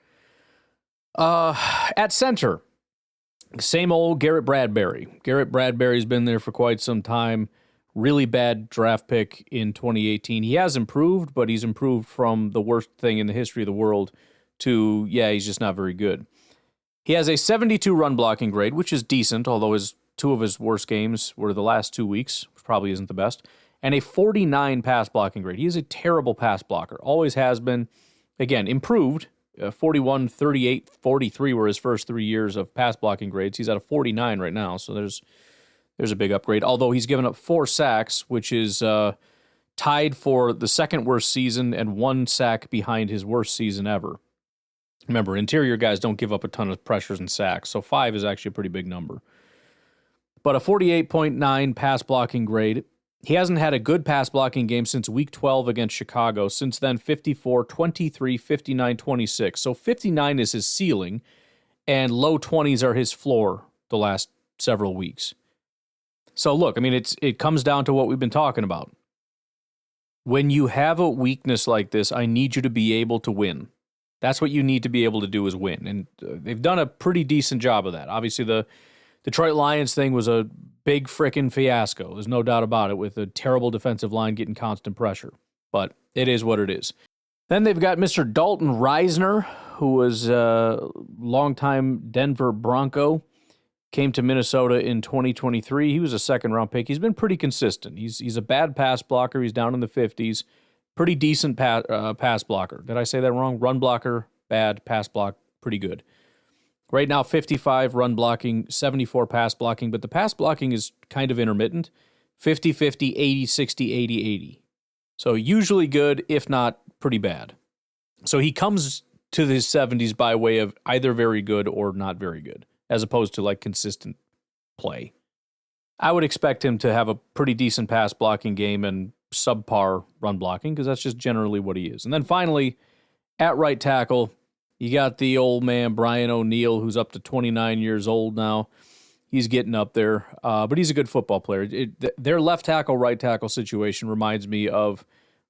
At center, same old Garrett Bradbury. Garrett Bradbury's been there for quite some time. Really bad draft pick in 2018. He has improved, but he's improved from the worst thing in the history of the world to, he's just not very good. He has a 72 run blocking grade, which is decent, although 2 of his worst games were the last 2 weeks, which probably isn't the best, and a 49 pass blocking grade. He is a terrible pass blocker. Always has been. Again, improved. 41, 38, 43 were his first 3 years of pass blocking grades. He's at a 49 right now, so there's a big upgrade. Although he's given up 4 sacks, which is tied for the second worst season and 1 sack behind his worst season ever. Remember, interior guys don't give up a ton of pressures and sacks, so 5 is actually a pretty big number. But a 48.9 pass blocking grade. He hasn't had a good pass blocking game since week 12 against Chicago. Since then, 54, 23, 59, 26. So 59 is his ceiling, and low 20s are his floor the last several weeks. So look, I mean, it comes down to what we've been talking about. When you have a weakness like this, I need you to be able to win. That's what you need to be able to do is win. And they've done a pretty decent job of that. Obviously, the Detroit Lions thing was a big frickin' fiasco. There's no doubt about it, with a terrible defensive line getting constant pressure. But it is what it is. Then they've got Mr. Dalton Reisner, who was a longtime Denver Bronco. Came to Minnesota in 2023. He was a second-round pick. He's been pretty consistent. He's a bad pass blocker. He's down in the 50s. Pretty decent pass blocker. Did I say that wrong? Run blocker, bad. Pass block, pretty good. Right now, 55 run blocking, 74 pass blocking, but the pass blocking is kind of intermittent. 50-50, 80-60, 80-80. So usually good, if not pretty bad. So he comes to his 70s by way of either very good or not very good, as opposed to like consistent play. I would expect him to have a pretty decent pass blocking game and subpar run blocking, because that's just generally what he is. And then finally, at right tackle, you got the old man, Brian O'Neill, who's up to 29 years old now. He's getting up there, but he's a good football player. Their left tackle, right tackle situation reminds me of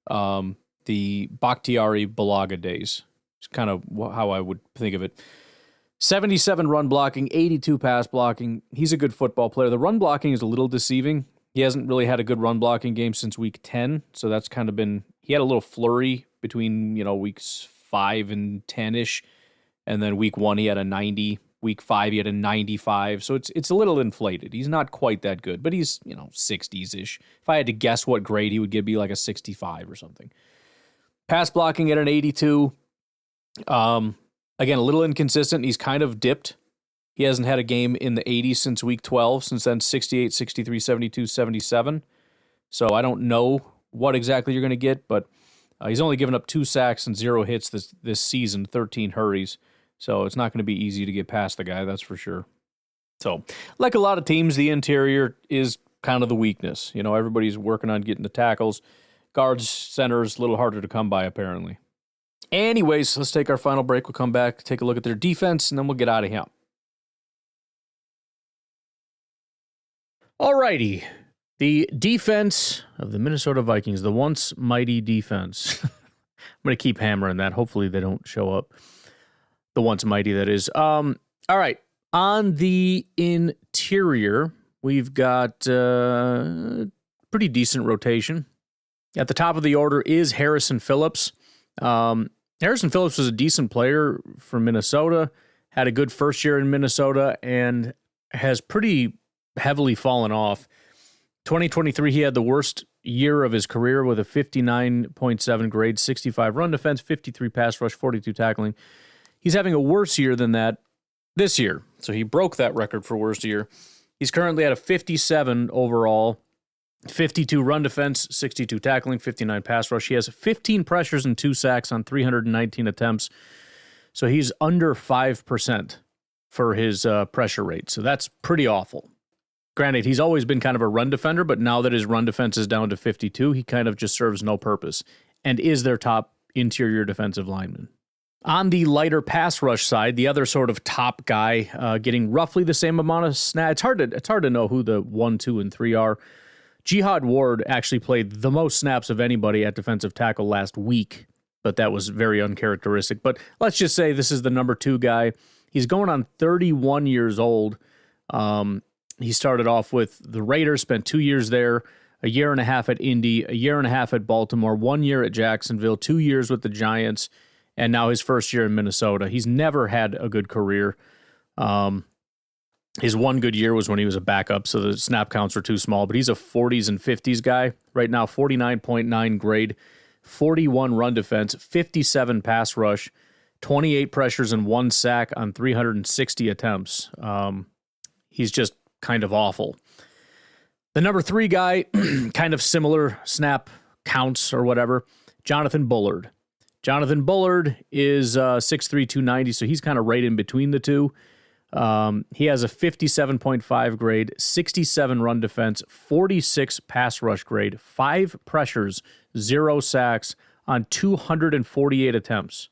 the Bakhtiari Balaga days. It's kind of how I would think of it. 77 run blocking, 82 pass blocking. He's a good football player. The run blocking is a little deceiving. He hasn't really had a good run blocking game since week 10, so that's kind of been... He had a little flurry between, weeks 5 and 10-ish, and then week 1 he had a 90. Week 5 he had a 95, so it's a little inflated. He's not quite that good, but he's, 60s-ish. If I had to guess what grade he would give, be like a 65 or something. Pass blocking at an 82. Again, a little inconsistent. He's kind of dipped. He hasn't had a game in the 80s since week 12. Since then, 68, 63, 72, 77. So I don't know what exactly you're going to get, but he's only given up 2 sacks and 0 hits this season, 13 hurries. So it's not going to be easy to get past the guy, that's for sure. So, like a lot of teams, the interior is kind of the weakness. Everybody's working on getting the tackles. Guards, centers, a little harder to come by, apparently. Anyways, let's take our final break. We'll come back, take a look at their defense, and then we'll get out of here. Alrighty. The defense of the Minnesota Vikings, the once mighty defense. I'm going to keep hammering that. Hopefully they don't show up. The once mighty, that is. All right. On the interior, we've got pretty decent rotation. At the top of the order is Harrison Phillips. Harrison Phillips was a decent player for Minnesota, had a good first year in Minnesota, and has pretty heavily fallen off. 2023, he had the worst year of his career with a 59.7 grade, 65 run defense, 53 pass rush, 42 tackling. He's having a worse year than that this year. So he broke that record for worst year. He's currently at a 57 overall, 52 run defense, 62 tackling, 59 pass rush. He has 15 pressures and 2 sacks on 319 attempts. So he's under 5% for his pressure rate. So that's pretty awful. Granted, he's always been kind of a run defender, but now that his run defense is down to 52, he kind of just serves no purpose and is their top interior defensive lineman. On the lighter pass rush side, the other sort of top guy getting roughly the same amount of snaps. It's hard to know who the 1, 2, and 3 are. Jihad Ward actually played the most snaps of anybody at defensive tackle last week, but that was very uncharacteristic. But let's just say this is the number 2 guy. He's going on 31 years old. He started off with the Raiders, spent 2 years there, a year and a half at Indy, a year and a half at Baltimore, 1 year at Jacksonville, 2 years with the Giants, and now his first year in Minnesota. He's never had a good career. His one good year was when he was a backup, so the snap counts were too small, but he's a 40s and 50s guy. Right now, 49.9 grade, 41 run defense, 57 pass rush, 28 pressures and 1 sack on 360 attempts. He's just kind of awful. The number 3 guy, kind of similar snap counts or whatever, Jonathan Bullard. Jonathan Bullard is 6'3", 290, so he's kind of right in between the two. He has a 57.5 grade, 67 run defense, 46 pass rush grade, 5 pressures, 0 sacks on 248 attempts.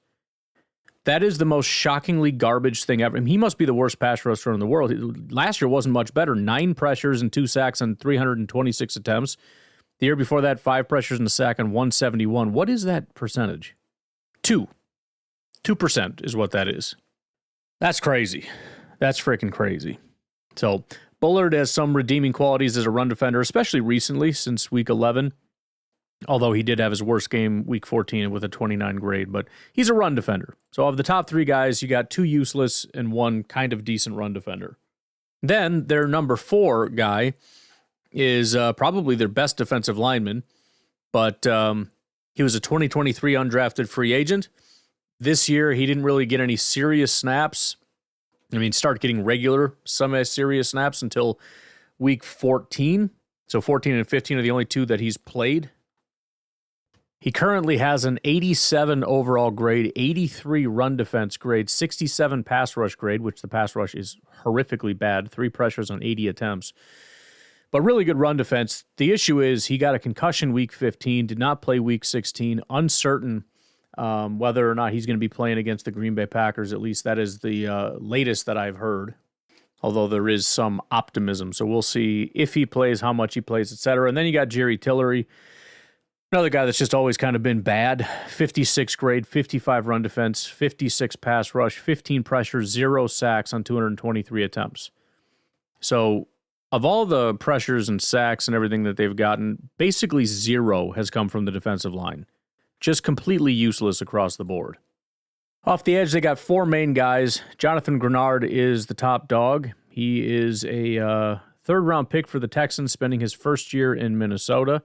That is the most shockingly garbage thing ever. I mean, he must be the worst pass rusher in the world. Last year wasn't much better. 9 pressures and 2 sacks on 326 attempts. The year before that, 5 pressures and a sack on 171. What is that percentage? 2% is what that is. That's crazy. That's freaking crazy. So Bullard has some redeeming qualities as a run defender, especially recently since week 11. Although he did have his worst game week 14 with a 29 grade, but he's a run defender. So of the top 3 guys, you got 2 useless and 1 kind of decent run defender. Then their number 4 guy is probably their best defensive lineman, but he was a 2023 undrafted free agent. This year, he didn't really get any serious snaps. I mean, start getting regular semi-serious snaps until week 14. So 14 and 15 are the only 2 that he's played. He currently has an 87 overall grade, 83 run defense grade, 67 pass rush grade, which the pass rush is horrifically bad, 3 pressures on 80 attempts. But really good run defense. The issue is he got a concussion week 15, did not play week 16, uncertain whether or not he's going to be playing against the Green Bay Packers. At least that is the latest that I've heard, although there is some optimism. So we'll see if he plays, how much he plays, etc. And then you got Jerry Tillery, another guy that's just always kind of been bad. 56 grade, 55 run defense, 56 pass rush, 15 pressures, 0 sacks on 223 attempts. So of all the pressures and sacks and everything that they've gotten, basically 0 has come from the defensive line. Just completely useless across the board. Off the edge, they got 4 main guys. Jonathan Grenard is the top dog. He is a third-round pick for the Texans, spending his first year in Minnesota,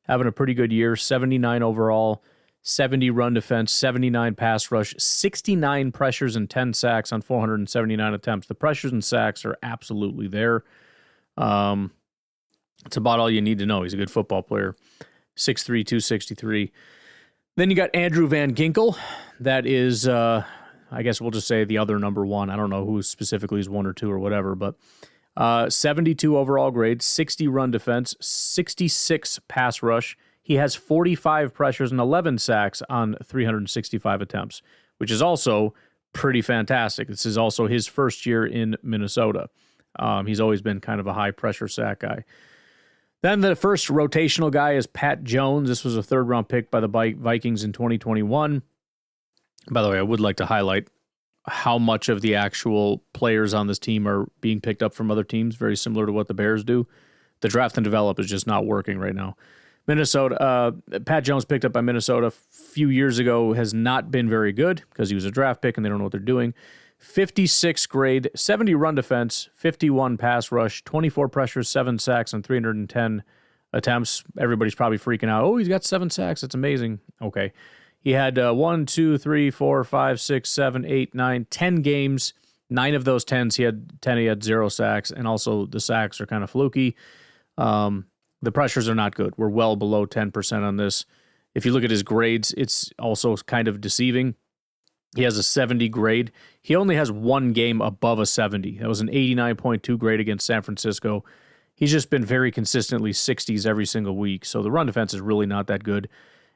having a pretty good year, 79 overall, 70 run defense, 79 pass rush, 69 pressures and 10 sacks on 479 attempts. The pressures and sacks are absolutely there. It's about all you need to know. He's a good football player. 6'3", 263. Then you got Andrew Van Ginkel. That is, I guess we'll just say the other number 1. I don't know who specifically is 1 or 2 or whatever, but 72 overall grade, 60 run defense, 66 pass rush. He has 45 pressures and 11 sacks on 365 attempts, which is also pretty fantastic. This is also his first year in Minnesota. He's always been kind of a high-pressure sack guy. Then the first rotational guy is Pat Jones. This was a third-round pick by the Vikings in 2021. By the way, I would like to highlight how much of the actual players on this team are being picked up from other teams, very similar to what the Bears do. The draft and develop is just not working right now. Minnesota, Pat Jones picked up by Minnesota a few years ago, has not been very good because he was a draft pick and they don't know what they're doing. 56 grade, 70 run defense, 51 pass rush, 24 pressures, 7 sacks, and 310 attempts. Everybody's probably freaking out. Oh, he's got 7 sacks. That's amazing. Okay. He had 1, 2, 3, 4, 5, 6, 7, 8, 9, 10 games. 9 of those 10s, he had 0 sacks, and also the sacks are kind of fluky. The pressures are not good. We're well below 10% on this. If you look at his grades, it's also kind of deceiving. He has a 70 grade. He only has one game above a 70. That was an 89.2 grade against San Francisco. He's just been very consistently 60s every single week. So the run defense is really not that good.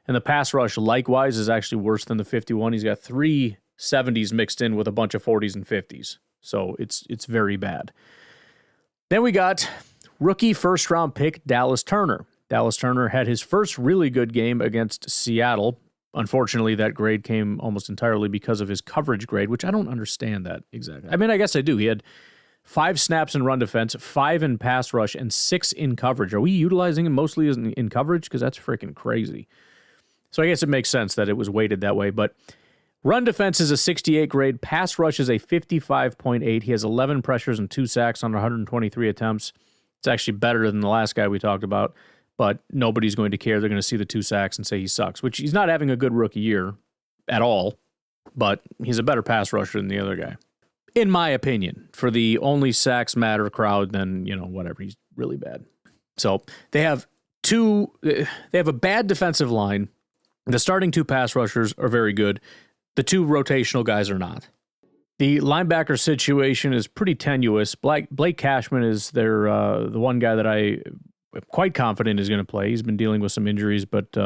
And the pass rush, likewise, is actually worse than the 51. He's got 3 70s mixed in with a bunch of 40s and 50s. So it's very bad. Then we got rookie first-round pick Dallas Turner. Dallas Turner had his first really good game against Seattle. Unfortunately, that grade came almost entirely because of his coverage grade, which I don't understand that exactly. I mean, I guess I do. He had 5 snaps in run defense, 5 in pass rush, and 6 in coverage. Are we utilizing him mostly in coverage? Because that's freaking crazy. So I guess it makes sense that it was weighted that way. But run defense is a 68 grade. Pass rush is a 55.8. He has 11 pressures and 2 sacks on 123 attempts. It's actually better than the last guy we talked about. But nobody's going to care. They're going to see the 2 sacks and say he sucks, which he's not having a good rookie year at all, but he's a better pass rusher than the other guy. In my opinion, for the only sacks matter crowd, then, whatever, he's really bad. So they have a bad defensive line. The starting 2 pass rushers are very good. The 2 rotational guys are not. The linebacker situation is pretty tenuous. Blake Cashman is the one guy that I'm quite confident is going to play. He's been dealing with some injuries, but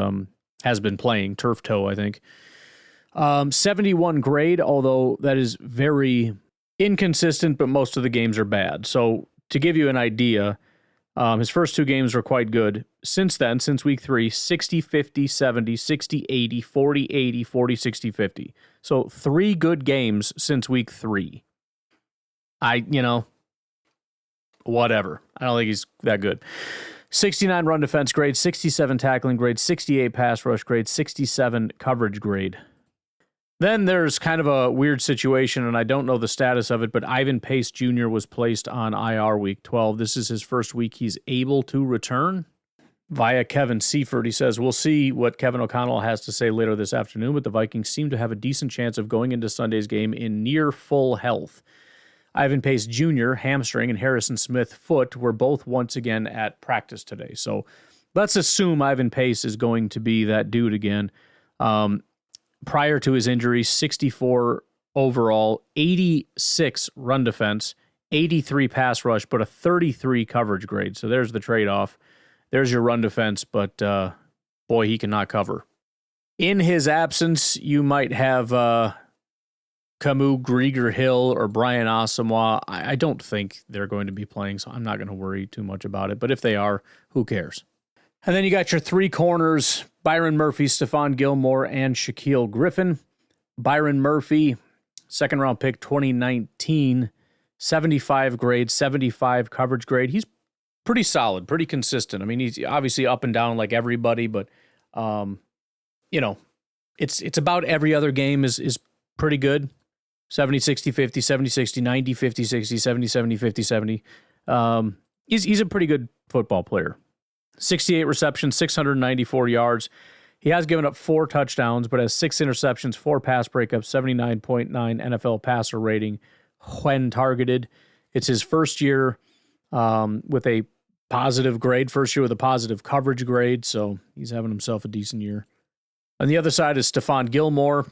has been playing. Turf toe, I think. 71 grade, although that is very inconsistent, but most of the games are bad. So to give you an idea, his first 2 games were quite good. Since then, since week 3, 60, 50, 70, 60, 80, 40, 80, 40, 60, 50. So 3 good games since week 3. Whatever. I don't think he's that good. 69 run defense grade, 67 tackling grade, 68 pass rush grade, 67 coverage grade. Then there's kind of a weird situation, and I don't know the status of it, but Ivan Pace Jr. was placed on IR week 12. This is his first week he's able to return. Via Kevin Seifert, he says, we'll see what Kevin O'Connell has to say later this afternoon, but the Vikings seem to have a decent chance of going into Sunday's game in near full health. Ivan Pace Jr., hamstring, and Harrison Smith, foot, were both once again at practice today. So let's assume Ivan Pace is going to be that dude again. Prior to his injury, 64 overall, 86 run defense, 83 pass rush, but a 33 coverage grade. So there's the trade-off. There's your run defense, but boy, he cannot cover. In his absence, you might have Camus Grieger-Hill or Brian Asamoah. I don't think they're going to be playing, so I'm not going to worry too much about it. But if they are, who cares? And then you got your 3 corners, Byron Murphy, Stephon Gilmore, and Shaquille Griffin. Byron Murphy, second-round pick 2019, 75 grade, 75 coverage grade. He's pretty solid, pretty consistent. I mean, he's obviously up and down like everybody, but, it's about every other game is pretty good. 70, 60, 50, 70, 60, 90, 50, 60, 70, 70, 50, 70. He's a pretty good football player. 68 receptions, 694 yards. He has given up 4 touchdowns, but has 6 interceptions, 4 pass breakups, 79.9 NFL passer rating when targeted. It's his first year with a positive grade, first year with a positive coverage grade, so he's having himself a decent year. On the other side is Stephon Gilmore.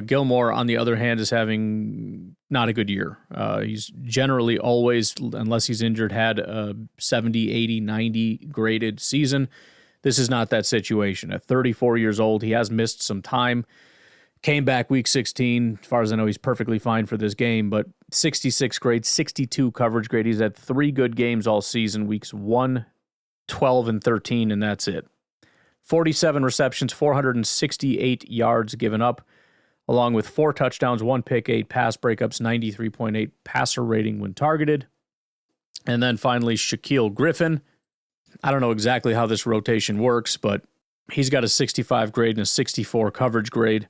Gilmore, on the other hand, is having not a good year. He's generally always, unless he's injured, had a 70, 80, 90 graded season. This is not that situation. At 34 years old, he has missed some time. Came back week 16. As far as I know, he's perfectly fine for this game, but 66 grade, 62 coverage grade. He's had 3 good games all season, weeks 1, 12, and 13, and that's it. 47 receptions, 468 yards given up, along with 4 touchdowns, 1 pick, 8 pass breakups, 93.8 passer rating when targeted. And then finally, Shaquille Griffin. I don't know exactly how this rotation works, but he's got a 65 grade and a 64 coverage grade.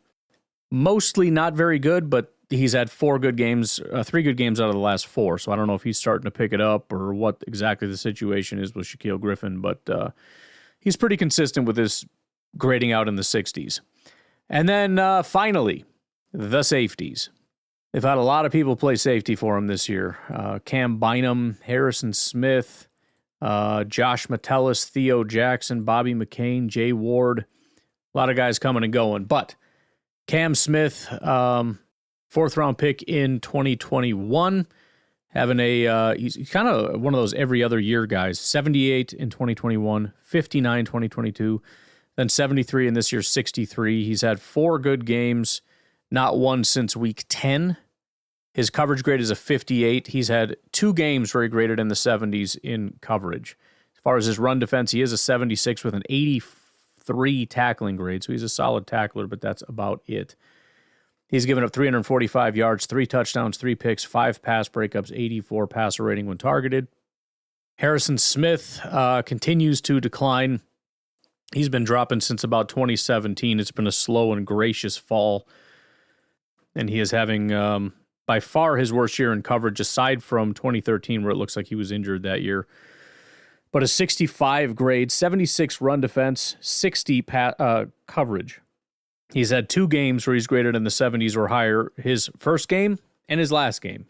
Mostly not very good, but he's had 3 good games out of the last 4. So I don't know if he's starting to pick it up or what exactly the situation is with Shaquille Griffin, but he's pretty consistent with his grading out in the 60s. And then finally, the safeties. They've had a lot of people play safety for him this year. Cam Bynum, Harrison Smith, Josh Metellus, Theo Jackson, Bobby McCain, Jay Ward. A lot of guys coming and going. But Cam Smith, fourth round pick in 2021, having he's kind of one of those every other year guys. 78 in 2021, 59 2022, then 73 in this year's 63. He's had 4 good games, not one since week 10. His coverage grade is a 58. He's had 2 games where he graded in the 70s in coverage. As far as his run defense, he is a 76 with an 83 tackling grade, so he's a solid tackler, but that's about it. He's given up 345 yards, 3 touchdowns, 3 picks, 5 pass breakups, 84 passer rating when targeted. Harrison Smith continues to decline. He's been dropping since about 2017. It's been a slow and gracious fall, and he is having by far his worst year in coverage, aside from 2013, where it looks like he was injured that year. But a 65 grade, 76 run defense, 60 coverage. He's had 2 games where he's graded in the 70s or higher, his first game and his last game.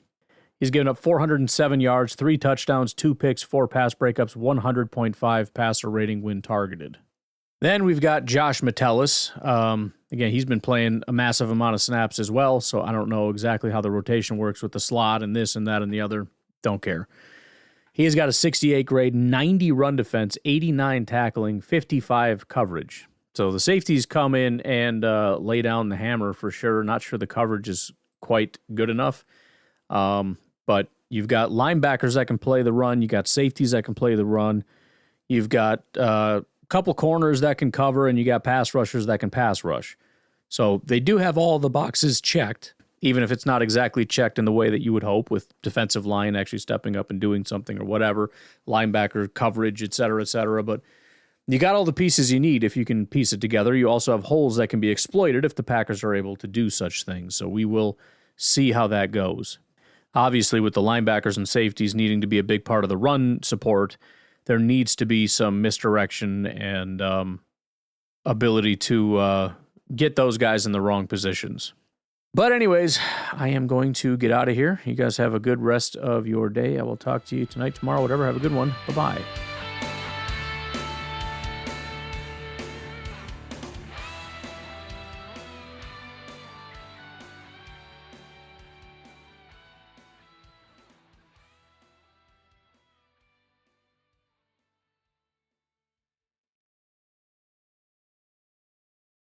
He's given up 407 yards, 3 touchdowns, 2 picks, 4 pass breakups, 100.5 passer rating when targeted. Then we've got Josh Metellus. Again, he's been playing a massive amount of snaps as well, so I don't know exactly how the rotation works with the slot and this and that and the other. Don't care. He has got a 68 grade, 90 run defense, 89 tackling, 55 coverage. So the safeties come in and lay down the hammer for sure. Not sure the coverage is quite good enough. But you've got linebackers that can play the run. You got safeties that can play the run. You've got couple corners that can cover, and you got pass rushers that can pass rush. So they do have all the boxes checked, even if it's not exactly checked in the way that you would hope, with defensive line actually stepping up and doing something or whatever, linebacker coverage, et cetera, et cetera. But you got all the pieces you need if you can piece it together. You also have holes that can be exploited if the Packers are able to do such things. So we will see how that goes. Obviously, with the linebackers and safeties needing to be a big part of the run support, there needs to be some misdirection and ability to get those guys in the wrong positions. But anyways, I am going to get out of here. You guys have a good rest of your day. I will talk to you tonight, tomorrow, whatever. Have a good one. Bye-bye.